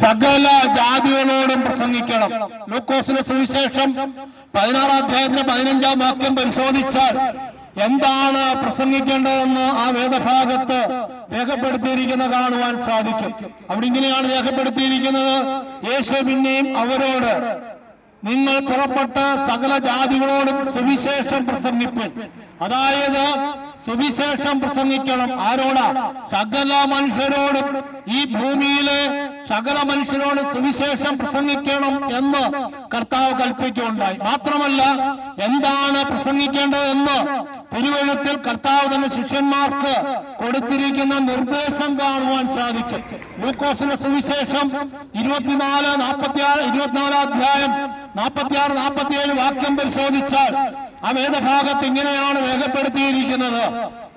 സകല ജാതികളോടും പ്രസംഗിക്കണം. ലൂക്കോസിന്റെ സുവിശേഷം 16 അധ്യായത്തിന് 15-ാം വാക്യം പരിശോധിച്ചാൽ എന്താണ് പ്രസംഗിക്കേണ്ടതെന്ന് ആ വേദഭാഗത്ത് രേഖപ്പെടുത്തിയിരിക്കുന്ന കാണുവാൻ സാധിക്കും. അവിടെ ഇങ്ങനെയാണ് രേഖപ്പെടുത്തിയിരിക്കുന്നത്: യേശു പിന്നെയും അവരോട്, നിങ്ങൾ പുറപ്പെട്ട് സകല ജാതികളോടും സുവിശേഷം പ്രസംഗിപ്പിൻ. അതായത് സുവിശേഷം പ്രസംഗിക്കണം. ആരോടാ? സകല മനുഷ്യരോടും. ഈ ഭൂമിയിലെ സകല മനുഷ്യരോട് സുവിശേഷം പ്രസംഗിക്കണം എന്ന് കർത്താവ് കൽപ്പിക്കുകയുണ്ടായി. മാത്രമല്ല, എന്താണ് പ്രസംഗിക്കേണ്ടതെന്ന് തിരുവെഴുത്തിൽ കർത്താവ് തന്നെ ശിഷ്യന്മാർക്ക് കൊടുത്തിരിക്കുന്ന നിർദ്ദേശം കാണുവാൻ സാധിക്കും. ലൂക്കോസിന്റെ സുവിശേഷം 24 അധ്യായം 46-47 വാക്യം പരിശോധിച്ചാൽ ആ വേദഭാഗത്ത് ഇങ്ങനെയാണ് രേഖപ്പെടുത്തിയിരിക്കുന്നത്: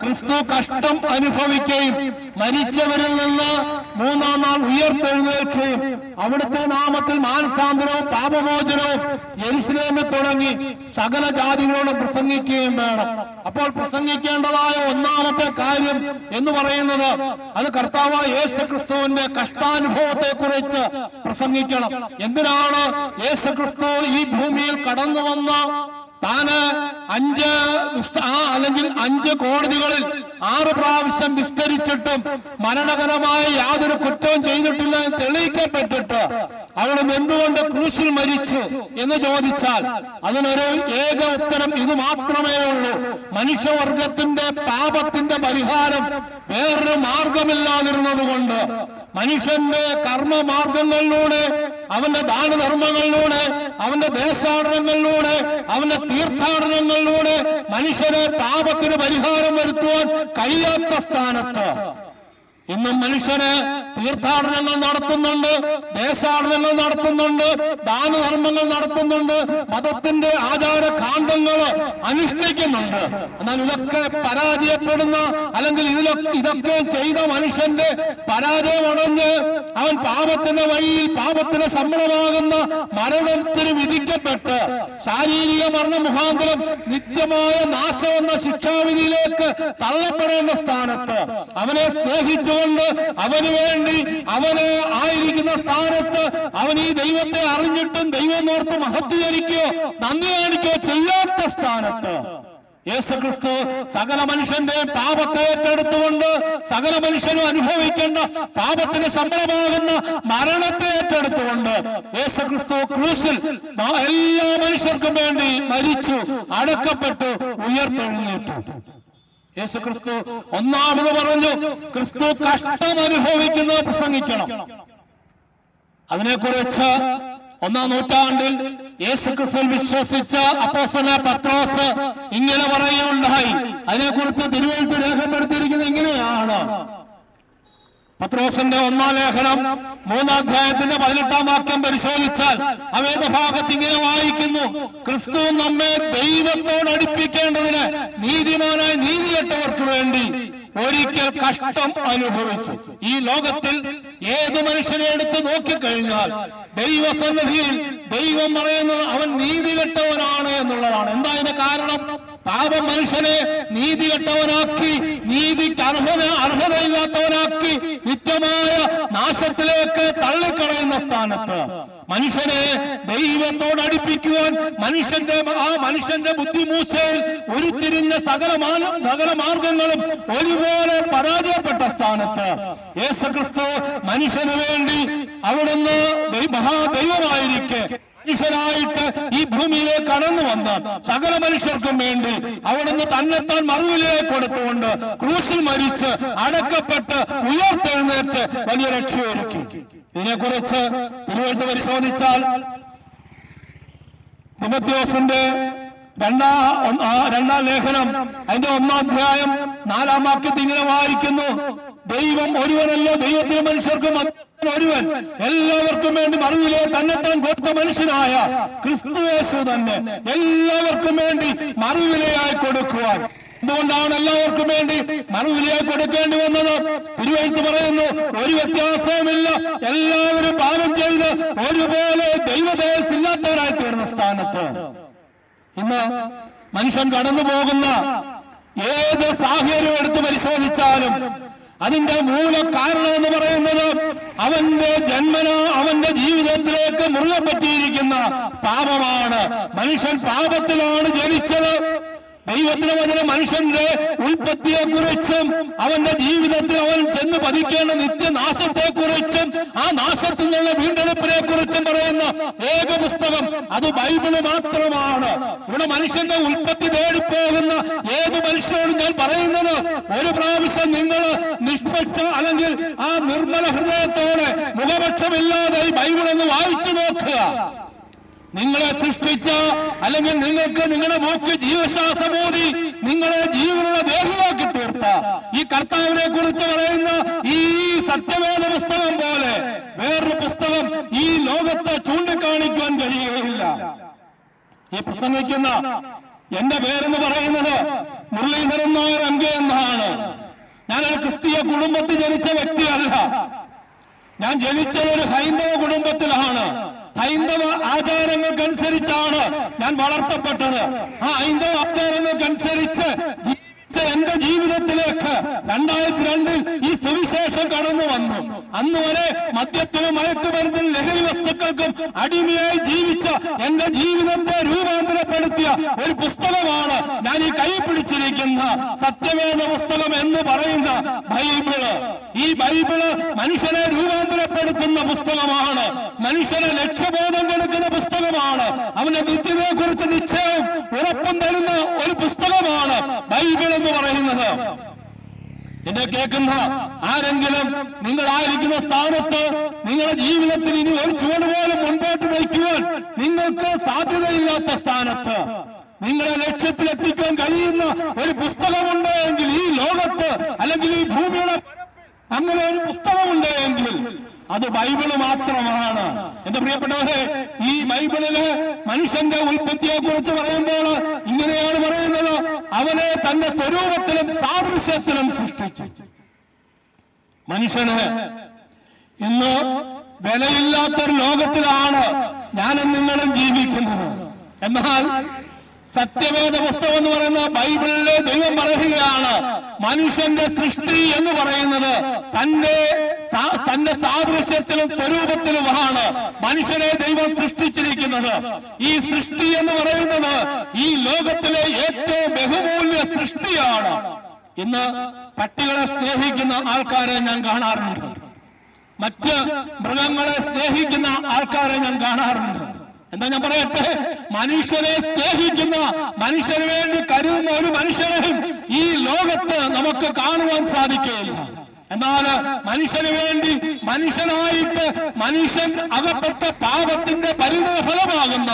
ക്രിസ്തു കഷ്ടം അനുഭവിക്കുകയും മരിച്ചവരിൽ നിന്ന് 3-ാം നാൾ ഉയർത്തെഴുന്നേൽക്കുകയും അവിടുത്തെ നാമത്തിൽ മാനസാന്തരവും പാപമോചനവും യെരൂശലേമിൽ തുടങ്ങി സകല ജാതികളോടും പ്രസംഗിക്കുകയും വേണം. അപ്പോൾ പ്രസംഗിക്കേണ്ടതായ ഒന്നാമത്തെ കാര്യം എന്ന് പറയുന്നത് അത് കർത്താവായ യേശുക്രിസ്തുവിന്റെ കഷ്ടാനുഭവത്തെ കുറിച്ച് പ്രസംഗിക്കണം. എന്തിനാണ് യേശുക്രിസ്തു ഈ ഭൂമിയിൽ കടന്നു വന്ന താന് 5 കോടതികളിൽ 6 പ്രാവശ്യം വിസ്തരിച്ചിട്ടും മരണകരമായ യാതൊരു കുറ്റവും ചെയ്തിട്ടില്ല എന്ന് തെളിയിക്കപ്പെട്ടിട്ട് അവിടുന്ന് എന്തുകൊണ്ട് ക്രൂശിൽ മരിച്ചു എന്ന് ചോദിച്ചാൽ അതിനൊരു ഏക ഉത്തരം ഇത് മാത്രമേ ഉള്ളൂ: മനുഷ്യവർഗത്തിന്റെ പാപത്തിന്റെ പരിഹാരം വേറൊരു മാർഗമില്ലാതിരുന്നത് കൊണ്ട്. മനുഷ്യന്റെ കർമ്മമാർഗങ്ങളിലൂടെ, അവന്റെ ദാനധർമ്മങ്ങളിലൂടെ, അവന്റെ ദേശാടനങ്ങളിലൂടെ, അവന്റെ തീർത്ഥാടനങ്ങളിലൂടെ മനുഷ്യരെ പാപത്തിന് പരിഹാരം വരുത്തുവാൻ കഴിയാത്ത സ്ഥാനത്ത് ഇന്നും മനുഷ്യന് തീർത്ഥാടനങ്ങൾ നടത്തുന്നുണ്ട്, ദേശാടനങ്ങൾ നടത്തുന്നുണ്ട്, ദാനധർമ്മങ്ങൾ നടത്തുന്നുണ്ട്, മതത്തിന്റെ ആചാര കാണ്ഡങ്ങൾ അനുഷ്ഠിക്കുന്നുണ്ട്. എന്നാൽ ഇതൊക്കെ പരാജയപ്പെടുന്ന, അല്ലെങ്കിൽ ഇതൊക്കെ ചെയ്ത മനുഷ്യന്റെ പരാജയമടഞ്ഞ് അവൻ പാപത്തിന്റെ വഴിയിൽ പാപത്തിന് ശമ്പളമാകുന്ന മരണത്തിന് വിധിക്കപ്പെട്ട് ശാരീരിക മരണ മുഖാന്തരം നിത്യമായ നാശമെന്ന ശിക്ഷാവിധിയിലേക്ക് തള്ളപ്പെടേണ്ട സ്ഥാനത്ത് അവനെ സ്നേഹിച്ചു അവന് വേണ്ടി അവന് ആയിരിക്കുന്ന സ്ഥാനത്ത് അവൻ ഈ ദൈവത്തെ അറിഞ്ഞിട്ടും ദൈവം ഓർത്ത് മഹത്വീകരിക്കുകയോ നന്ദി കാണിക്കുകയോ ചെയ്യാത്ത സ്ഥാനത്ത് യേശുക്രിസ്തു സകല മനുഷ്യന്റെ പാപത്തെ ഏറ്റെടുത്തുകൊണ്ട് സകല മനുഷ്യനും അനുഭവിക്കേണ്ട പാപത്തിന് ശമ്പളമാകുന്ന മരണത്തെ ഏറ്റെടുത്തുകൊണ്ട് യേശുക്രിസ്തു ക്രൂശിൽ എല്ലാ മനുഷ്യർക്കും വേണ്ടി മരിച്ചു, അടക്കപ്പെട്ടു, ഉയർത്തെഴുന്നേറ്റു. യേശുക്രിസ്തു ഒന്നാമത് പറഞ്ഞു, ക്രിസ്തു കഷ്ടം അനുഭവിക്കുന്നത് പ്രസംഗിക്കണം. അതിനെക്കുറിച്ച് 1-ാം നൂറ്റാണ്ടിൽ യേശുക്രിസ്തുവിൽ വിശ്വസിച്ച അപ്പോസ്തലനായ പത്രോസ് ഇങ്ങനെ പറയുകയുണ്ടായി. അതിനെക്കുറിച്ച് തിരുവെഴുത്ത് രേഖപ്പെടുത്തിയിരിക്കുന്നത് ഇങ്ങനെയാണ്: പത്രോസിന്റെ 1-ാം ലേഖനം 3-ാം അധ്യായത്തിന്റെ 18-ാം വാക്യം പരിശോധിച്ചാൽ ആ വേദഭാഗത്ത് ഇങ്ങനെ വായിക്കുന്നു: ക്രിസ്തു നമ്മെ ദൈവത്തോട് അടുപ്പിക്കേണ്ടതിന് നീതിമാനായി നീതികെട്ടവർക്ക് വേണ്ടി ഒരിക്കൽ കഷ്ടം അനുഭവിച്ചു. ഈ ലോകത്തിൽ ഏത് മനുഷ്യനെ എടുത്ത് നോക്കിക്കഴിഞ്ഞാൽ ദൈവസന്നിധിയിൽ ദൈവം പറയുന്നത് അവൻ നീതികെട്ടവനാണ് എന്നുള്ളതാണ്. എന്താ അതിന് കാരണം? പാപം മനുഷ്യനെ നീതികെട്ടവനാക്കി, നീതിക്ക് അർഹതയില്ലാത്തവനാക്കി നിത്യമായ നാശത്തിലേക്ക് തള്ളിക്കളയുന്ന സ്ഥാനത്ത് മനുഷ്യനെ ദൈവത്തോട് അടുപ്പിക്കുവാൻ മനുഷ്യന്റെ ബുദ്ധിമൂശയിൽ ഉരുത്തിരിഞ്ഞ സകല മാർഗങ്ങളും ഒരുപോലെ പരാജയപ്പെട്ട സ്ഥാനത്ത് യേശുക്രിസ്തു മനുഷ്യന് വേണ്ടി അവിടുന്ന് മഹാദൈവമായിരിക്കെ മനുഷ്യനായിട്ട് ഈ ഭൂമിയിലേക്ക് കടന്നു വന്ന സകല മനുഷ്യർക്കും വേണ്ടി അവിടുന്ന് തന്നെത്താൻ മറുവിലേക്ക് കൊടുത്തുകൊണ്ട് ക്രൂശിൽ മരിച്ച് അടക്കപ്പെട്ട് ഉയർത്തെഴുന്നേറ്റ് വലിയ രക്ഷയൊരുക്കി. ഇതിനെക്കുറിച്ച് തിരുവെഴുത്ത് പരിശോധിച്ചാൽ തിമോഥെയോസിന്റെ 2-ാം ലേഖനം അതിന്റെ 1-ാം അധ്യായം 4-ാം വാക്യത്തിൽ ഇങ്ങനെ വായിക്കുന്നു: ദൈവം ഒരുവനല്ല, ദൈവത്തിന് മനുഷ്യർക്കും ഒരുവൻ, എല്ലാവർക്കും വേണ്ടി മറുവിലെ തന്നെത്താൻ കൊടുത്ത മനുഷ്യനായ ക്രിസ്തു യേശു തന്നെ എല്ലാവർക്കും വേണ്ടി മറുവിലയായി കൊടുക്കുവാൻ. എന്തുകൊണ്ടാണ് എല്ലാവർക്കും വേണ്ടി മറുവിലയായി കൊടുക്കേണ്ടി വന്നത്? തിരുവെഴുത്ത് പറയുന്നു, ഒരു വ്യത്യാസവുമില്ല, എല്ലാവരും പാപം ചെയ്ത് ഒരുപോലെ ദൈവതേജസ്സില്ലാത്തവരായി തീർന്ന സ്ഥാനത്ത് ഇന്ന് മനുഷ്യൻ കടന്നു പോകുന്ന ഏത് സാഹചര്യം എടുത്ത് പരിശോധിച്ചാലും അതിന്റെ മൂല കാരണം എന്ന് പറയുന്നത് അവന്റെ ജന്മന അവന്റെ ജീവിതത്തിലേക്ക് മുറുകെ പറ്റിയിരിക്കുന്ന പാപമാണ്. മനുഷ്യൻ പാപത്തിലാണ് ജനിച്ചത്. ദൈവത്തിന്റെ വചനം മനുഷ്യന്റെ ഉൽപ്പത്തിയെ കുറിച്ചും അവന്റെ ജീവിതത്തിൽ അവൻ ചെന്ന് പതിക്കേണ്ട നിത്യനാശത്തെ കുറിച്ചും ആ നാശത്തിൽ നിന്നുള്ള വീണ്ടെടുപ്പിനെ കുറിച്ചും പറയുന്ന ഏക പുസ്തകം അത് ബൈബിള് മാത്രമാണ്. ഇവിടെ മനുഷ്യന്റെ ഉൽപ്പത്തി തേടിപ്പോകുന്ന ഏത് മനുഷ്യരോടും ഞാൻ പറയുന്നത്, ഒരു പ്രാവശ്യം നിങ്ങൾ നിഷ്പക്ഷ അല്ലെങ്കിൽ ആ നിർമ്മല ഹൃദയത്തോടെ മുഖപക്ഷമില്ലാതെ ഈ ബൈബിളൊന്ന് വായിച്ചു നോക്കുക. നിങ്ങളെ സൃഷ്ടിച്ച അല്ലെങ്കിൽ നിങ്ങൾക്ക് നിങ്ങളുടെ മൂക്ക് ജീവശ്വാസമൂതി നിങ്ങളെ ജീവനുള്ള ദേഹിയാക്കി തീർത്ത ഈ കർത്താവിനെ കുറിച്ച് പറയുന്ന ഈ സത്യവേദ പുസ്തകം പോലെ വേറൊരു പുസ്തകം ഈ ലോകത്തെ ചൂണ്ടിക്കാണിക്കാൻ കഴിയുകയില്ല. ഈ പ്രസംഗിക്കുന്ന എന്റെ പേരെന്ന് പറയുന്നത് മുരളീധരൻ നായർ MK എന്നാണ്. ഞാനൊരു ക്രിസ്തീയ കുടുംബത്തിൽ ജനിച്ച വ്യക്തിയല്ല. ഞാൻ ജനിച്ചത് ഒരു ഹൈന്ദവ കുടുംബത്തിലാണ്. ഹൈന്ദവ ആചാരങ്ങൾക്കനുസരിച്ചാണ് ഞാൻ വളർത്തപ്പെട്ടത്. ആ ഹൈന്ദവ ആചാരങ്ങൾക്കനുസരിച്ച് എന്റെ ജീവിതത്തിലേക്ക് 2002 ഈ സുവിശേഷം കടന്നു വന്നു. അന്ന് വരെ മദ്യത്തിനും മയക്കുമരുന്നിനും ലഹരി വസ്തുക്കൾക്കും അടിമയായി ജീവിച്ച എന്റെ ജീവിതത്തെ രൂപാന്തരപ്പെടുത്തിയ ഒരു പുസ്തകമാണ് ഞാൻ ഈ കൈ പിടിച്ചിരിക്കുന്ന സത്യവേദ പുസ്തകം എന്ന് പറയുന്ന ബൈബിള്. ഈ ബൈബിള് മനുഷ്യനെ രൂപാന്തരപ്പെടുത്തുന്ന പുസ്തകമാണ്. മനുഷ്യനെ ലക്ഷ്യബോധം കൊടുക്കുന്ന പുസ്തകമാണ്. അവന്റെ നിത്യതയെ കുറിച്ച് നിശ്ചയവും ഉറപ്പും തരുന്ന ഒരു പുസ്തകമാണ് ബൈബിൾ എന്ന് പറയുന്നത്. എന്നെ കേൾക്കുന്ന ആരെങ്കിലും നിങ്ങളായിരിക്കുന്ന സ്ഥാനത്ത് നിങ്ങളുടെ ജീവിതത്തിൽ ഇനി ഒരു ചുവട് പോലും മുൻപോട്ട് നയിക്കുവാൻ നിങ്ങൾക്ക് സാധ്യതയില്ലാത്ത സ്ഥാനത്ത് നിങ്ങളെ ലക്ഷ്യത്തിലെത്തിക്കാൻ കഴിയുന്ന ഒരു പുസ്തകമുണ്ട് എങ്കിൽ ഈ ലോകത്ത് അല്ലെങ്കിൽ ഈ ഭൂമിയുടെ അങ്ങനെ ഒരു പുസ്തകമുണ്ട് അത് ബൈബിള് മാത്രമാണ്. എന്റെ പ്രിയപ്പെട്ടവരെ, ഈ ബൈബിളില് മനുഷ്യന്റെ ഉൽപ്പത്തിയെ കുറിച്ച് പറയുമ്പോൾ ഇങ്ങനെയാണ് പറയുന്നത്, അവനെ തന്റെ സ്വരൂപത്തിലും സാദൃശ്യത്തിലും സൃഷ്ടിച്ചു. മനുഷ്യന് ഇന്ന് വിലയില്ലാത്തൊരു ലോകത്തിലാണ് ഞാനും നിങ്ങളും ജീവിക്കുന്നത്. എന്നാൽ സത്യവേദ പുസ്തകം എന്ന് പറയുന്ന ബൈബിളിലെ ദൈവം പറയുകയാണ്, മനുഷ്യന്റെ സൃഷ്ടി എന്ന് പറയുന്നത് തന്റെ സാദൃശ്യത്തിലും സ്വരൂപത്തിലുമാണ് മനുഷ്യനെ ദൈവം സൃഷ്ടിച്ചിരിക്കുന്നത്. ഈ സൃഷ്ടി എന്ന് പറയുന്നത് ഈ ലോകത്തിലെ ഏറ്റവും ബഹുമൂല്യ സൃഷ്ടിയാണ്. ഇന്ന് പട്ടികളെ സ്നേഹിക്കുന്ന ആൾക്കാരെ ഞാൻ കാണാറുണ്ട്. മറ്റ് മൃഗങ്ങളെ സ്നേഹിക്കുന്ന ആൾക്കാരെ ഞാൻ കാണാറുണ്ട്. എന്താ ഞാൻ പറയട്ടെ, മനുഷ്യനെ സ്നേഹിക്കുന്ന, മനുഷ്യന് വേണ്ടി കരുതുന്ന ഒരു മനുഷ്യനെയും ഈ ലോകത്ത് നമുക്ക് കാണുവാൻ സാധിക്കുകയില്ല. എന്നാൽ മനുഷ്യന് വേണ്ടി മനുഷ്യനായിട്ട് മനുഷ്യൻ അകപ്പെട്ട പാപത്തിന്റെ പരിണതഫലമാകുന്ന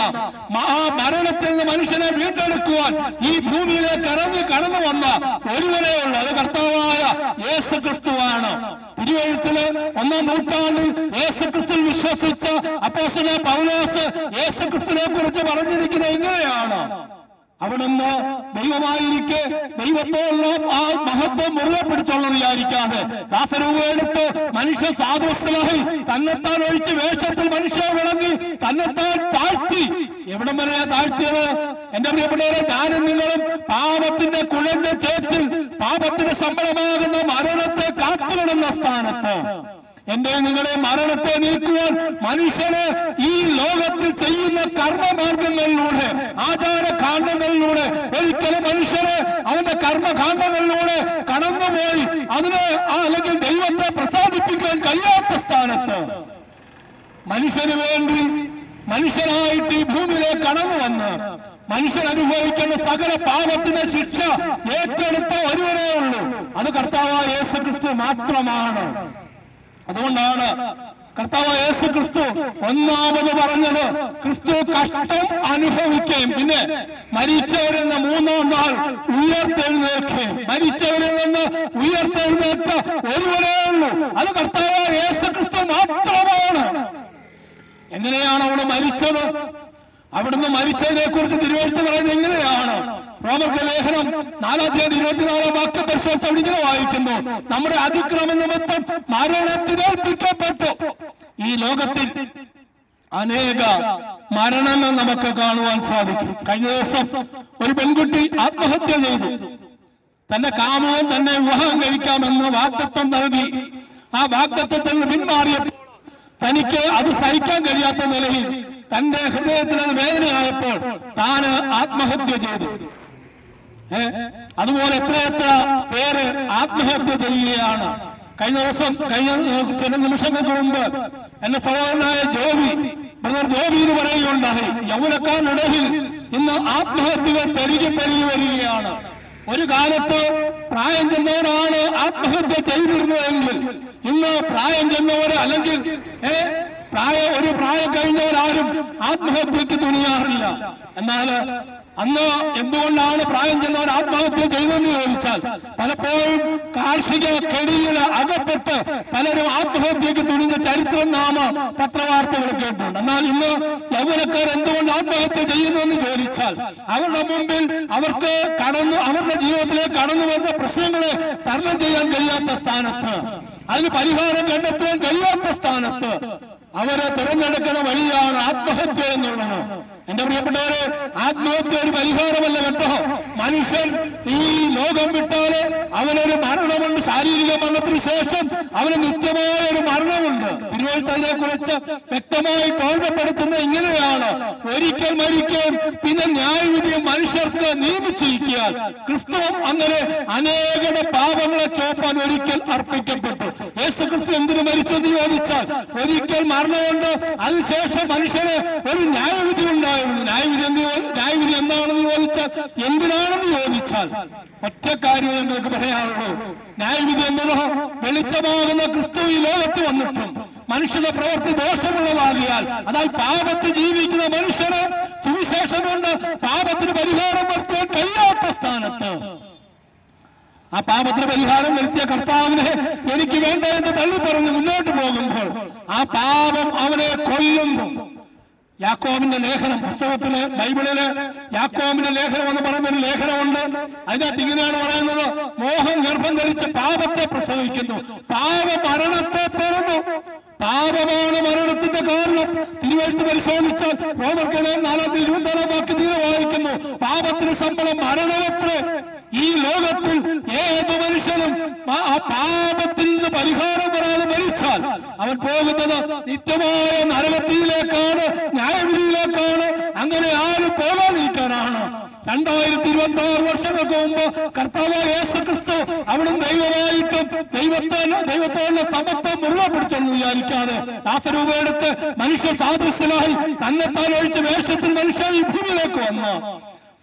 മരണത്തിൽ നിന്ന് മനുഷ്യനെ വീണ്ടെടുക്കുവാൻ ഈ ഭൂമിയിലേക്ക് കടന്നു വന്ന ഒരുവനേ ഉള്ളൂ. അത് കർത്താവായ യേശുക്രിസ്തുവാണ്. തിരുവെഴുത്തില് 1-ാം നൂറ്റാണ്ടിൽ യേശുക്രിസ്തുവിൽ വിശ്വസിച്ച അപ്പോസ്തലനായ പൗലോസ് യേശുക്രിസ്തുവിനെ കുറിച്ച് പറഞ്ഞിരിക്കുന്നത് ഇങ്ങനെയാണ്, അവിടുന്ന് ദൈവമായിരിക്കെ ദൈവത്തോടുള്ള ആ മഹത്വം മുറുകെ പിടിച്ചുള്ള വിചാരിക്കാതെ ദാസരൂപം എടുത്ത് മനുഷ്യ സാദൃശ്യമായി തന്നെത്താൻ ഒഴിച്ച് വേഷത്തിൽ മനുഷ്യ വിളങ്ങി തന്നെത്താൻ താഴ്ത്തി. എവിടം വരെയാ താഴ്ത്തിയത്? എന്റെ പ്രിയപ്പെട്ടവരെ, ഞാനും നിങ്ങളും പാപത്തിന്റെ കുഴഞ്ഞ ചേറ്റിൽ പാപത്തിന്റെ ശമ്പളമാകുന്ന മരണത്തെ കാത്തുകിടന്ന സ്ഥാനത്ത് എന്റെ നിങ്ങളെ മരണത്തെ നീക്കുവാൻ മനുഷ്യന് ഈ ലോകത്തിൽ ചെയ്യുന്ന കർമ്മമാർഗങ്ങളിലൂടെ, ആചാരകാണ്ഡങ്ങളിലൂടെ ഒരിക്കലും മനുഷ്യന് അവന്റെ കർമ്മകാണ്ഡങ്ങളിലൂടെ കടന്നുപോയി അതിനെ അല്ലെങ്കിൽ ദൈവത്തെ പ്രസാദിപ്പിക്കാൻ കഴിയാത്ത സ്ഥാനത്ത് മനുഷ്യന് വേണ്ടി മനുഷ്യനായിട്ട് ഈ ഭൂമിയിലേക്ക് കടന്നു വന്ന് മനുഷ്യൻ അനുഭവിക്കേണ്ട സകല പാപത്തിന്റെ ശിക്ഷ ഏറ്റെടുത്ത ഒരുവനേ ഉള്ളൂ. അത് കർത്താവായ യേശുക്രിസ്തു മാത്രമാണ്. അതുകൊണ്ടാണ് കർത്താവ് യേശുക്രിസ്തു ഒന്നാമത് പറഞ്ഞത്, ക്രിസ്തു കഷ്ടം അനുഭവിക്കുകയും പിന്നെ മരിച്ചവരിൽ നിന്ന് 3-ാം നാൾ ഉയർത്തെഴുന്നേൽക്കുകയും, മരിച്ചവരിൽ നിന്ന് ഉയർത്തെഴുന്നേറ്റ ഒരുവനേ ഉള്ളൂ. അത് കർത്താവ് യേശുക്രിസ്തു മാത്രമാണ്. എങ്ങനെയാണ് അവിടെ മരിച്ചത്? അവിടുന്ന് മരിച്ചതിനെ കുറിച്ച് തിരുവെഴുത്ത് പറയുന്നത് എങ്ങനെയാണ്? റോമർക്ക് ലേഖനം 4-ാം വാക്യം പരിശോധിച്ച് അവിടെ ഇങ്ങനെ വായിക്കുന്നു, നമ്മുടെ അതിക്രമ നിമിത്തം മരണത്തിനേൽപ്പിക്കപ്പെട്ടു. ഈ ലോകത്തിൽ അനേക മരണങ്ങൾ നമുക്ക് കാണുവാൻ സാധിക്കും. കഴിഞ്ഞ ദിവസം ഒരു പെൺകുട്ടി ആത്മഹത്യ ചെയ്തു. തന്റെ കാമുകൻ തന്നെ വിവാഹം കഴിക്കാമെന്ന് വാഗ്ദത്തം നൽകി ആ വാഗ്ദത്തത്തിൽ നിന്ന് പിന്മാറിയപ്പോൾ തനിക്ക് അത് സഹിക്കാൻ കഴിയാത്ത നിലയിൽ തന്റെ ഹൃദയത്തിന് അത് വേദനയായപ്പോൾ താന് ആത്മഹത്യ ചെയ്തു. അതുപോലെ എത്രയെത്ര പേര് ആത്മഹത്യ ചെയ്യുകയാണ്. കഴിഞ്ഞ ചില നിമിഷങ്ങൾക്ക് മുമ്പ് എന്റെ സഹോദരനായ ബ്രദർ ജോബി എന്ന് പറയുകയുണ്ടായി, യൗവനക്കാരിടയിൽ ഇന്ന് ആത്മഹത്യകൾ പെരുകി വരികയാണ്. ഒരു കാലത്ത് പ്രായം ചെന്നവരാണ് ആത്മഹത്യ ചെയ്തിരുന്നതെങ്കിൽ ഇന്ന് പ്രായം ചെന്നവർ അല്ലെങ്കിൽ ഒരു പ്രായം കഴിഞ്ഞവരാരും ആത്മഹത്യക്ക് തുനിയാറില്ല. എന്നാൽ അന്ന് എന്തുകൊണ്ടാണ് പ്രായം ചെന്നവർ ആത്മഹത്യ ചെയ്തെന്ന് ചോദിച്ചാൽ പലപ്പോഴും കാർഷിക കെണിയിൽ അകപ്പെട്ട് പലരും ആത്മഹത്യക്ക് തുനിഞ്ഞ ചരിത്രം നാമ പത്രവാർത്തകൾ കേട്ടിട്ടുണ്ട്. എന്നാൽ ഇന്ന് യൗവനക്കാർ എന്തുകൊണ്ട് ആത്മഹത്യ ചെയ്യുന്നു എന്ന് ചോദിച്ചാൽ അവരുടെ മുമ്പിൽ അവർക്ക് അവരുടെ ജീവിതത്തിലേക്ക് കടന്നു വരുന്ന പ്രശ്നങ്ങളെ തരണം ചെയ്യാൻ കഴിയാത്ത സ്ഥാനത്ത്, അതിന് പരിഹാരം കണ്ടെത്താൻ കഴിയാത്ത സ്ഥാനത്ത് അവരെ തിരഞ്ഞെടുക്കുന്ന വഴിയാണ് ആത്മഹത്യ എന്നുള്ളത്. എന്റെ പ്രിയപ്പെട്ടവരെ, ആത്മഹത്യ ഒരു പരിഹാരമല്ല കേട്ടോ. മനുഷ്യൻ ഈ ലോകം വിട്ടാല് അവനൊരു മരണമുണ്ട്. ശാരീരിക മരണത്തിന് ശേഷം അവന് നിത്യമായ ഒരു മരണമുണ്ട്. തിരുവഴുത്തതിനെ കുറിച്ച് വ്യക്തമായി ഓർമ്മപ്പെടുത്തുന്ന ഇങ്ങനെയാണ്: ഒരിക്കൽ മരിക്കുകയും പിന്നെ ന്യായവിധിയും മനുഷ്യർക്ക് നിയമിച്ചിരിക്കാൻ ക്രിസ്തു അങ്ങനെ അനേകരുടെ പാപങ്ങളെ ചോപ്പാൻ ഒരിക്കൽ അർപ്പിക്കപ്പെട്ടു. യേശു ക്രിസ്തു എന്തിനു മരിച്ചെന്ന് ചോദിച്ചാൽ ഒരിക്കൽ മരണമുണ്ട്, അതിനുശേഷം മനുഷ്യന് ഒരു ന്യായവിധി ഉണ്ടായിരുന്നു. ന്യായവിധി എന്താണെന്ന് ചോദിച്ചാൽ എന്തിനാണെന്ന് ചോദിച്ചാൽ ഒറ്റ കാര്യം നിങ്ങൾക്ക് പറയാനുള്ളൂ. ന്യായവിധി എന്നതോ വെളിച്ചമാകുന്ന ക്രിസ്തു ഈ ലോകത്ത് വന്നിട്ടും മനുഷ്യന്റെ പ്രവൃത്തി ദോഷമുള്ളതാകിയാൽ, അതായത് പാപത്തിൽ ജീവിക്കുന്ന മനുഷ്യന് സുവിശേഷം കൊണ്ട് പാപത്തിന് പരിഹാരം വരുത്താൻ കഴിയാത്ത സ്ഥാനത്ത് ആ പാപത്തിന് പരിഹാരം വരുത്തിയ കർത്താവിനെ എനിക്ക് വേണ്ട എന്ന് തള്ളിപ്പറഞ്ഞ് മുന്നോട്ട് പോകുമ്പോൾ ആ പാപം അവനെ കൊല്ലുന്നു. യാക്കോബിന്റെ ലേഖനം, പുസ്തകത്തില് ബൈബിളില് യാക്കോബിന്റെ ലേഖനം എന്ന് പറയുന്നൊരു ലേഖനമുണ്ട്. അതിനകത്ത് ഇങ്ങനെയാണ് പറയുന്നത്: മോഹം ഗർഭം ധരിച്ച് പാപത്തെ പ്രസവിക്കുന്നു, പാപ മരണത്തെ പിറന്നു. പാപമാണ് മരണത്തിന്റെ കാരണം. തിരുവെഴുത്ത് പരിശോധിച്ചാൽ റോമർക്കെതിരെ 4:24 വാക്യം വായിക്കുന്നു: പാപത്തിന് ശമ്പളം മരണമത്രേ. ഈ ലോകത്തിൽ ഏത് മനുഷ്യനും ആ പാപത്തിൽ നിന്ന് പരിഹാരം വരാതെ മരിച്ചാൽ അവൻ പോകുന്നത് നിത്യമായ നരകത്തിലേക്കാണ്, ന്യായവിധിയിലേക്കാണ്. അങ്ങനെ ആരും പോകാതിരിക്കാനാണ് 2026 വർഷങ്ങൾക്ക് മുമ്പ് കർത്താവായ യേശു ക്രിസ്തു അവിടുന്ന് ദൈവമായിട്ടും ദൈവത്തോടുള്ള സമത്വം മുറുകെ പിടിച്ചെന്ന് വിചാരിക്കാതെ ദാസരൂപമെടുത്ത് മനുഷ്യ സാദൃശ്യനായി തന്നെത്താൻ ഒഴിച്ച് വേഷത്തിൽ മനുഷ്യൻ ഈ ഭൂമിയിലേക്ക് വന്ന്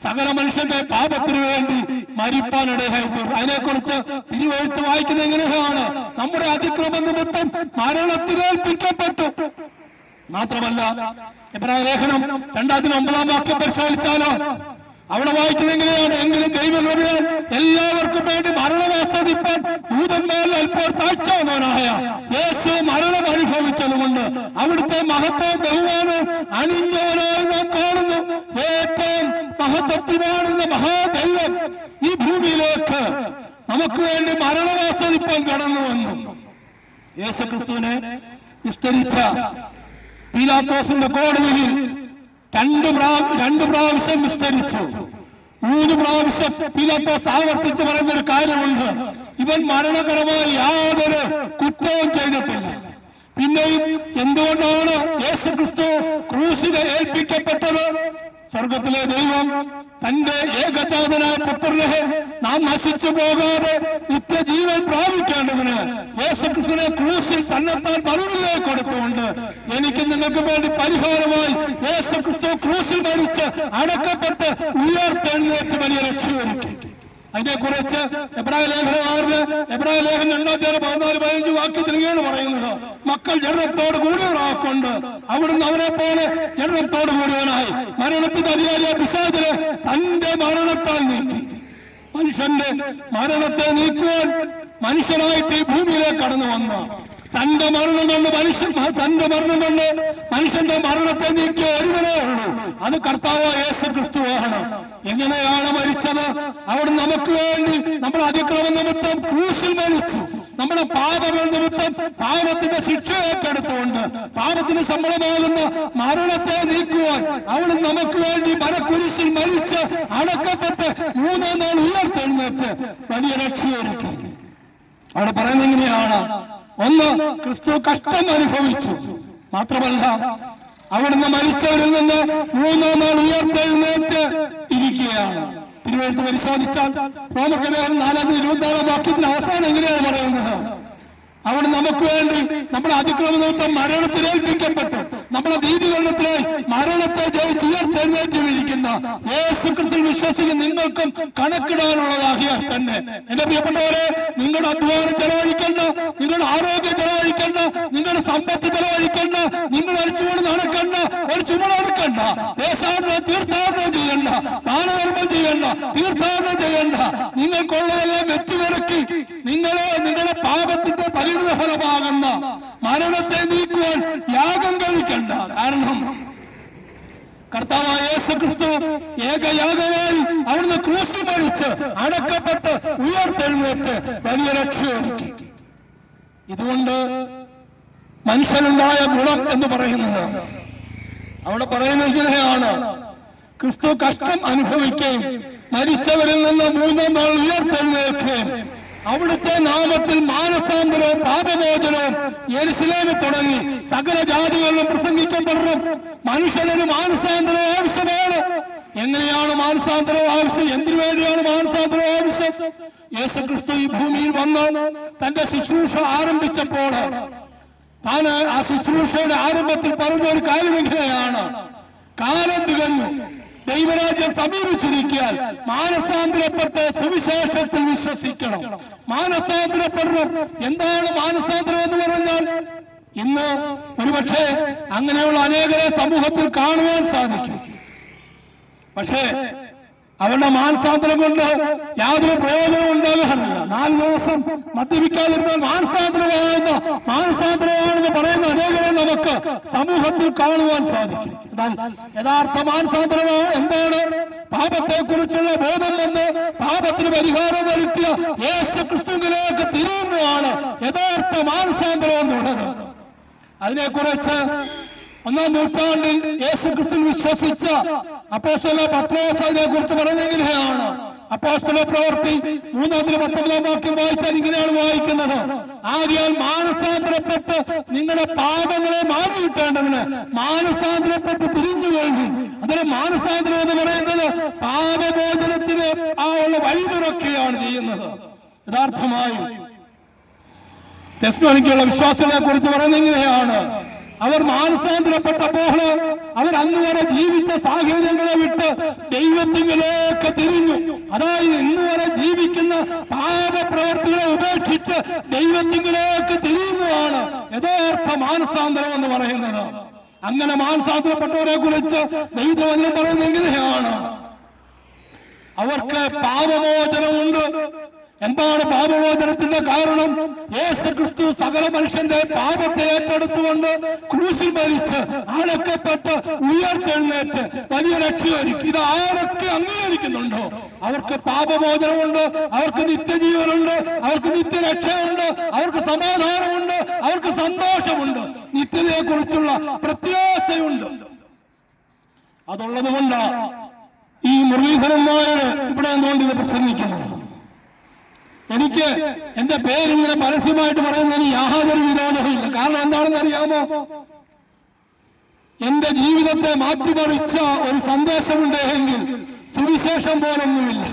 സകല മനുഷ്യന്റെ പാപത്തിനു വേണ്ടി മരിപ്പാനിടയായി തീർന്നു. അതിനെക്കുറിച്ച് തിരുവെഴുത്ത് വായിക്കുന്നത് എങ്ങനെയാണ്: നമ്മുടെ അതിക്രമ നിമിത്തം മരണത്തിനേൽപ്പിക്കപ്പെട്ടു. മാത്രമല്ല എബ്രായ ലേഖനം 2:9 വാക്യം പരിശോധിച്ചാലോ അവിടെ വായിക്കുന്നത് എങ്ങനെയാണ്: എങ്കിലും ദൈവകൃപയാൽ എല്ലാവർക്കും വേണ്ടി മരണം ആസ്വദിപ്പാൻ ദൂതന്മാരിൽ അല്പം താഴ്ച വന്നവനായ യേശു മരണം അനുഭവിച്ചതുകൊണ്ട് അവിടുത്തെ മഹത്വവും ബഹുമാനവും അണിഞ്ഞവനായി നാം കാണുന്നു. ഏറ്റവും മഹത്വത്തിൽ വാഴുന്ന മഹാദൈവം ഈ ഭൂമിയിലേക്ക് നമുക്ക് വേണ്ടി മരണം ആസ്വദിപ്പാൻ കടന്നു വന്നു. യേശു ക്രിസ്തുവിനെ വിസ്തരിച്ച പീലാത്തോസിന്റെ കോടതിയിൽ രണ്ട് പ്രാവശ്യം വിസ്തരിച്ചു. 3 പ്രാവശ്യം പീലാത്തോസ് ആവർത്തിച്ച് പറയുന്ന ഒരു കാര്യമുണ്ട്: ഇവൻ മരണകരമായി യാതൊരു കുറ്റവും ചെയ്തിട്ടില്ല. പിന്നെയും എന്തുകൊണ്ടാണ് യേശു ക്രിസ്തു ക്രൂശിനെ ഏൽപ്പിക്കപ്പെട്ടത്? സ്വർഗത്തിലെ ദൈവം തന്റെ ഏകജാതനായ പുത്രനെ നാം നശിച്ചു പോകാതെ നിത്യജീവൻ പ്രാപിക്കേണ്ടതിന് യേശുക്രിസ്തുവിനെ ക്രൂശിൽ തന്നെത്താൻ മറുവിലേക്ക് കൊടുത്തുകൊണ്ട് എനിക്ക് നിങ്ങൾക്ക് വേണ്ടി പരിഹാരമായി യേശുക്രിസ്തു ക്രൂശിൽ മരിച്ച് അടക്കപ്പെട്ട് ഉയർത്തെഴുന്നേറ്റ് വലിയ രക്ഷയൊരുക്കി. അതിനെക്കുറിച്ച് എബ്രായ ലേഖനം 2:14-15 വാക്യത്തിലാണ് പറയുന്നത്: മക്കൾ ജഡത്തോട് കൂടിയവരാക്കൊണ്ട് അവിടുന്ന് അവരെ പോലെ ജഡത്തോട് കൂടിയവനായി മരണത്തിന്റെ അധികാരിയ പിശാചിനെ തന്റെ മരണത്താൽ നീക്കി. മനുഷ്യന്റെ മരണത്തെ നീക്കുവാൻ മനുഷ്യനായിട്ട് ഈ ഭൂമിയിലേക്ക് കടന്നു വന്ന തന്റെ മരണം കൊണ്ട് മനുഷ്യന്റെ മരണത്തെ നീക്കിയ ഒരുവനേ ഉള്ളൂ, അത് കർത്താവായ യേശു ക്രിസ്തുവാണ്. എങ്ങനെയാണ് മരിച്ചത്? അവിടെ നമുക്ക് വേണ്ടി നമ്മുടെ അതിക്രമ നിമിത്തം ക്രൂശിൽ മരിച്ചു. നമ്മുടെ പാപങ്ങൾ നിമിത്തം പാപത്തിന്റെ ശിക്ഷ ഏറ്റെടുത്തുകൊണ്ട് പാപത്തിന് ശമ്പളമാകുന്ന മരണത്തെ നീക്കുവാൻ അവിടെ നമുക്ക് വേണ്ടി മരക്കുരിശിൽ മരിച്ച് അടക്കപ്പെട്ട് 3-ാം നാൾ ഉയർത്തെഴുന്നേറ്റ് വലിയ രക്ഷയൊരുക്കി. അവിടെ പറയുന്നത് എങ്ങനെയാണ്: ഒന്ന്, ക്രിസ്തു കഷ്ടം അനുഭവിച്ചു. മാത്രമല്ല അവിടുന്ന് മരിച്ചവരിൽ നിന്ന് മൂന്നാം നാൾ ഉയർത്തെഴുന്നേറ്റ് ഇരിക്കുകയാണ്. തിരുവെഴുത്ത് പരിശോധിച്ചാൽ റോമർലേഖനം 4:24 വാക്യത്തിൽ അവസാനം എങ്ങനെയാണ് പറയുന്നത്? അവിടെ നമുക്ക് വേണ്ടി നമ്മുടെ അതിക്രമ നിമിത്തം മരണത്തിലേൽപ്പിക്കപ്പെട്ടു, നമ്മുടെ നീതികരണത്തിനായി മരണത്തെ ജയിച്ച് ഉയർത്തെഴുന്നേറ്റിരിക്കുന്ന യേശുക്രിസ്തുവിൽ വിശ്വസിക്കുന്ന നിങ്ങൾക്കും കണക്കിടാനുള്ളതാകിയാൽ തന്നെ എന്റെ പ്രിയപ്പെട്ടവരെ, നിങ്ങളുടെ അധ്വാനം ചെലവഴിക്കേണ്ട, നിങ്ങളുടെ ആരോഗ്യം ചെലവഴിക്കേണ്ട, നിങ്ങളുടെ സമ്പത്ത് ചെലവഴിക്കേണ്ട, നിങ്ങൾ അടിച്ചുകൊണ്ട് നടക്കേണ്ട, ഒരു ചുമടെടുക്കണ്ട, ദേശാടനം തീർത്ഥാടനം ചെയ്യണ്ട, ദാനധർമ്മം ചെയ്യണ്ട, തീർത്ഥാടനം ചെയ്യണ്ട. നിങ്ങൾക്കുള്ളതെല്ലാം വെറ്റിവിറക്കി നിങ്ങളുടെ പാപത്തിന്റെ ഫലമാകുന്ന മരണത്തെ നീക്കുവാൻ യാഗം കഴിക്കണ്ട. കാരണം കർത്താവായ യേശുക്രിസ്തു ഏകയാഗമായി അവിടുന്ന് ക്രൂശിൽ മരിച്ച് അടക്കപ്പെട്ട് ഉയർത്തെഴുന്നേറ്റ് വലിയ രക്ഷയൊരുക്കി. ഇതുകൊണ്ട് മനുഷ്യനുണ്ടായ ഗുണം എന്ന് പറയുന്നത് അവിടെ പറയുന്നത് ഇങ്ങനെയാണ്: ക്രിസ്തു കഷ്ടം അനുഭവിക്കുകയും മരിച്ചവരിൽ നിന്ന് മൂന്നാം നാൾ ഉയർത്തെഴുന്നേൽക്കുകയും അവിടുത്തെ നാമത്തിൽ മാനസാന്തരവും പാപമോചനവും യെരുശലേമിൽ തുടങ്ങി സകല ജാതികളിലും പ്രസംഗിക്കപ്പെടണം. മനുഷ്യനൊരു മാനസാന്തരം ആവശ്യമാണ്. എങ്ങനെയാണ് മാനസാന്തരം ആവശ്യം? എന്തിനു വേണ്ടിയാണ് മാനസാന്തരം ആവശ്യം? യേശുക്രിസ്തു ഈ ഭൂമിയിൽ വന്ന് തന്റെ ശുശ്രൂഷ ആരംഭിച്ചപ്പോൾ താൻ ആ ശുശ്രൂഷയുടെ ആരംഭത്തിൽ പറഞ്ഞ ഒരു കാര്യം എങ്ങനെയാണ്? കാലം തികഞ്ഞു, ദൈവരാജ്യം സമീപിച്ചിരിക്കാൻ മാനസാന്തരപ്പെട്ട് സുവിശേഷത്തിൽ വിശ്വസിക്കണം, മാനസാന്തരപ്പെടണം. എന്താണ് മാനസാന്തരം എന്ന് പറഞ്ഞാൽ? ഇന്ന് ഒരുപക്ഷെ അങ്ങനെയുള്ള അനേകരെ സമൂഹത്തിൽ കാണുവാൻ സാധിക്കും. പക്ഷേ അവരുടെ മാനസാന്തരം കൊണ്ട് യാതൊരു പ്രയോജനവും ഉണ്ടാകാറില്ല. 4 ദിവസം മദ്യപിക്കാതിരുന്നാൽ മാനസാന്തരമാണെന്ന് പറയുന്ന അനേകരെ നമുക്ക് സമൂഹത്തിൽ കാണുവാൻ സാധിക്കും. എന്നാൽ യഥാർത്ഥ മാനസാന്തരം എന്താണ്? പാപത്തെ കുറിച്ചുള്ള ബോധം വന്ന് പാപത്തിന് പരിഹാരം വരുത്തിയ യേശുക്രിസ്തുവിലേക്ക് തിരിയുന്നതാണ് യഥാർത്ഥ മാനസാന്തരം എന്നുള്ളത്. അതിനെക്കുറിച്ച് 1-ാം നൂറ്റാണ്ടിൽ യേശുക്രിസ്തുവിൽ വിശ്വസിച്ച അപ്പോസ്തലൻ പത്രോസ് അതിനെ കുറിച്ച് പറയുന്നത് എങ്ങനെയാണ്? അപ്പോസ്തല പ്രവൃത്തി 3:19 വാക്യം വായിച്ചാൽ ഇങ്ങനെയാണ് വായിക്കുന്നത്: ആകയാൽ മാനസാന്തരപ്പെട്ട് നിങ്ങളുടെ പാപങ്ങളെ മാറ്റിയിട്ടേണ്ടതിന് മാനസാന്തരപ്പെട്ട് തിരിഞ്ഞുകൊള്ളുവിൻ. അതിന് മാനസാന്തരം എന്ന് പറയുന്നത് പാപമോചനത്തിന് ആ ഉള്ള വഴി തുറക്കുകയാണ് ചെയ്യുന്നത്. യഥാർത്ഥമായും തെസ്സലോനിക്കയിലുള്ള വിശ്വാസികളെ കുറിച്ച് പറയുന്നത് എങ്ങനെയാണ്? അവർ മാനസാന്തരപ്പെട്ടപ്പോൾ അവർ അന്ന് വരെ ജീവിച്ച സാഹചര്യങ്ങളെ വിട്ട് ദൈവത്തിലേക്ക് തിരിഞ്ഞു. അതായത് ഇന്ന് വരെ ജീവിക്കുന്ന പാപപ്രവർത്തികളെ ഉപേക്ഷിച്ച് ദൈവത്തിലേക്ക് തിരിയുന്നതാണ് യഥാർത്ഥ മാനസാന്തരം എന്ന് പറയുന്നത്. അങ്ങനെ മാനസാന്തരപ്പെട്ടവരെ കുറിച്ച് ദൈവവചനം പറയുന്നത് എങ്ങനെയാണ്? അവർക്ക് പാപമോചനമുണ്ട്. എന്താണ് പാപമോചനത്തിന്റെ കാരണം? യേശുക്രിസ്തു സകല മനുഷ്യന്റെ പാപത്തെ ഏറ്റെടുത്തുകൊണ്ട് ക്രൂശിൽ മരിച്ച് അടക്കപ്പെട്ട് ഉയർത്തെഴുന്നേറ്റ് വലിയ രക്ഷയൊരുക്കി. ഇത് ആരൊക്കെ അംഗീകരിക്കുന്നുണ്ടോ അവർക്ക് പാപമോചനമുണ്ട്, അവർക്ക് നിത്യജീവനുണ്ട്, അവർക്ക് നിത്യരക്ഷയുണ്ട്, അവർക്ക് സമാധാനമുണ്ട്, അവർക്ക് സന്തോഷമുണ്ട്, നിത്യതയെ കുറിച്ചുള്ള പ്രത്യാശയുണ്ട്. അതുള്ളത് കൊണ്ട് ഈ മുരളീധരൻ നായർ ഇവിടെ എന്തുകൊണ്ട് ഇത് പ്രസംഗിക്കുന്നത്? എനിക്ക് എന്റെ പേരിങ്ങനെ പരസ്യമായിട്ട് പറയുന്നതിന് യാതൊരു വിരോധവുമില്ല. കാരണം എന്താണെന്ന് അറിയാമോ? എന്റെ ജീവിതത്തെ മാറ്റിമറിച്ച ഒരു സന്ദേശമുണ്ട് എങ്കിൽ സുവിശേഷം പോലൊന്നുമില്ല.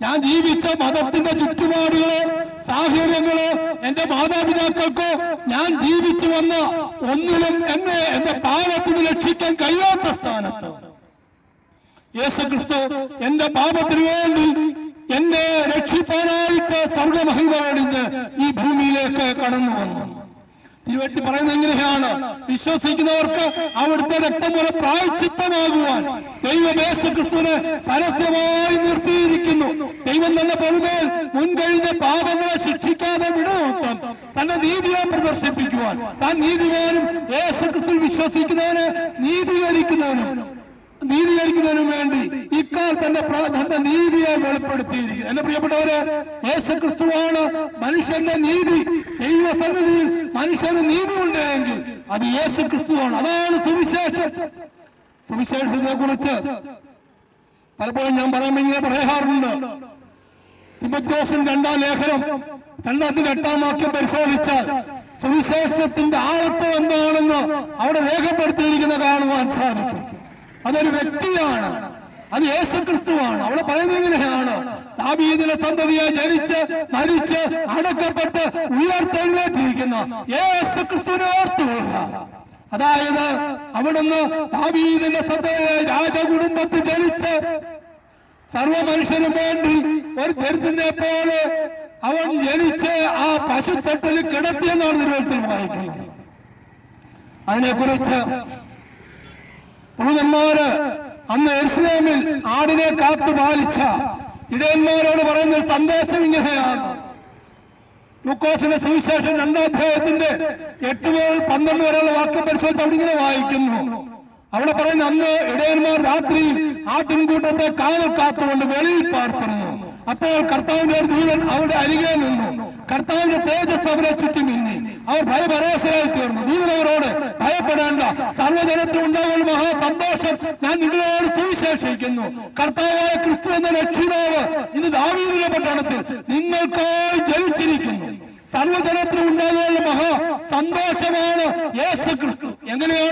ഞാൻ ജീവിച്ച മതത്തിന്റെ ചുറ്റുപാടുകളോ സാഹചര്യങ്ങളോ എന്റെ മാതാപിതാക്കൾക്കോ ഞാൻ ജീവിച്ചു വന്ന ഒന്നിലും എന്നെ എന്റെ പാപത്തിന് രക്ഷിക്കാൻ കഴിയാത്ത സ്ഥാനത്ത് യേശുക്രിസ്തു എന്റെ പാപത്തിന് വേണ്ടി എന്നെ രക്ഷിക്കാനായിട്ട് സ്വർഗമഹിമ വെടിഞ്ഞ് ഈ ഭൂമിയിലേക്ക് കടന്നു വന്നു. തിരുവെഴുത്തിൽ പറയുന്നത് എങ്ങനെയാണ്? വിശ്വസിക്കുന്നവർക്ക് അവിടുത്തെ രക്തം പോലെ പ്രായശ്ചിത്തമാകുവാൻ ദൈവം യേശുക്രിസ്തുവിനെ പരസ്യമായി നിർത്തിയിരിക്കുന്നു. ദൈവം തന്നെ പൊതുമേൽ മുൻകഴിഞ്ഞ പാപങ്ങളെ ശിക്ഷിക്കാതെ വിടുവാൻ തന്റെ നീതിയെ പ്രദർശിപ്പിക്കുവാൻ താൻ നീതിമാനും യേശുക്രിസ്തുവിൽ വിശ്വസിക്കുന്നവനെ നീതീകരിക്കുന്നതിനും വേണ്ടി ഇക്കാൽ തന്റെ നീതിയെ വെളിപ്പെടുത്തിയിരിക്കുന്നു. എന്റെ പ്രിയപ്പെട്ടവരെ, യേശുക്രിസ്തുവാണ് മനുഷ്യന്റെ നീതി. ദൈവസന്നിധിയിൽ മനുഷ്യന് നീതി ഉണ്ടെങ്കിൽ അത് യേശുക്രിസ്തുവാണ്. അതാണ് സുവിശേഷം. സുവിശേഷത്തെ കുറിച്ച് പലപ്പോഴും ഞാൻ പറയുമ്പോൾ ഇങ്ങനെ പറയാറുണ്ട്: തിമോഥെയോസിന്റെ 2-ാം ലേഖനം 2-ാം വാക്യം പരിശോധിച്ചാൽ സുവിശേഷത്തിന്റെ ആഴത്വം എന്താണെന്ന് അവിടെ രേഖപ്പെടുത്തിയിരിക്കുന്ന കാണുവാൻ സാധിക്കും. അതൊരു വ്യക്തിയാണ്, അത് യേശുക്രിസ്തുവാണ്. അവിടെ പറയുന്നത് എങ്ങനെയാണ്? ദാവീദിന്റെ സന്തതിയായി ജനിച്ച് മരിച്ച് അടക്കപ്പെട്ട് ഉയർത്തെഴുന്നേറ്റിരിക്കുന്ന യേശുക്രിസ്തുവിനെ ഓർത്തുകൊള്ളുക. അതായത് അവിടുന്ന് ദാവീദിന്റെ സന്തതിയായി രാജകുടുംബത്തിൽ ജനിച്ച് സർവ മനുഷ്യനും വേണ്ടി ഒരു ദരിദ്രനെ പോലെ അവൻ ജനിച്ച് ആ പശുത്തൊട്ടിൽ കിടത്തിയെന്നാണ് തിരുവചനത്തിൽ വായിക്കുന്നത്. അതിനെക്കുറിച്ച് ദൂതന്മാര് അന്ന് യെരൂശലേമിൽ ആടിനെ കാത്തു പാലിച്ച ഇടയന്മാരോട് പറയുന്ന ഒരു സന്ദേശം ഇങ്ങനെയാണ്. ലൂക്കോസിന്റെ സുവിശേഷം 2-ാം അധ്യായത്തിന്റെ 8 മുതൽ 12 വരെയുള്ള വാക്യം പരിശോധിച്ച് അവിടെ ഇങ്ങനെ വായിക്കുന്നു. അവിടെ പറയുന്ന അന്ന് ഇടയന്മാർ രാത്രിയിൽ ആട്ടിൻകൂട്ടത്തെ കാവൽ കാത്തുകൊണ്ട് വെളിയിൽ പാർത്തിരുന്നു. അപ്പോൾ കർത്താവിന്റെ ഒരു ദൂതൻ അവരുടെ അരികെ നിന്നു. കർത്താവിന്റെ തേജസ് അവരെ ചുറ്റി മിന്നി. അവർ ഭയപരവശരായി തീർന്നു. ദൂതൻ അവരോട്, ഭയപ്പെടേണ്ട, സർവ്വജനത്തിൽ ഉണ്ടാകുന്ന മഹാ സന്തോഷം ഞാൻ നിങ്ങളോട് സുവിശേഷിക്കുന്നു. കർത്താവായ ക്രിസ്തു എന്ന രക്ഷിതാവ് ഇന്ന് ദാവീദിന്റെ പട്ടണത്തിൽ നിങ്ങൾക്കായി ജനിച്ചിരിക്കുന്നു. സർവ്വജനത്തിൽ ഉണ്ടാകുന്ന മഹാ സന്തോഷമാണ് യേശു ക്രിസ്തു. എങ്ങനെയാണ്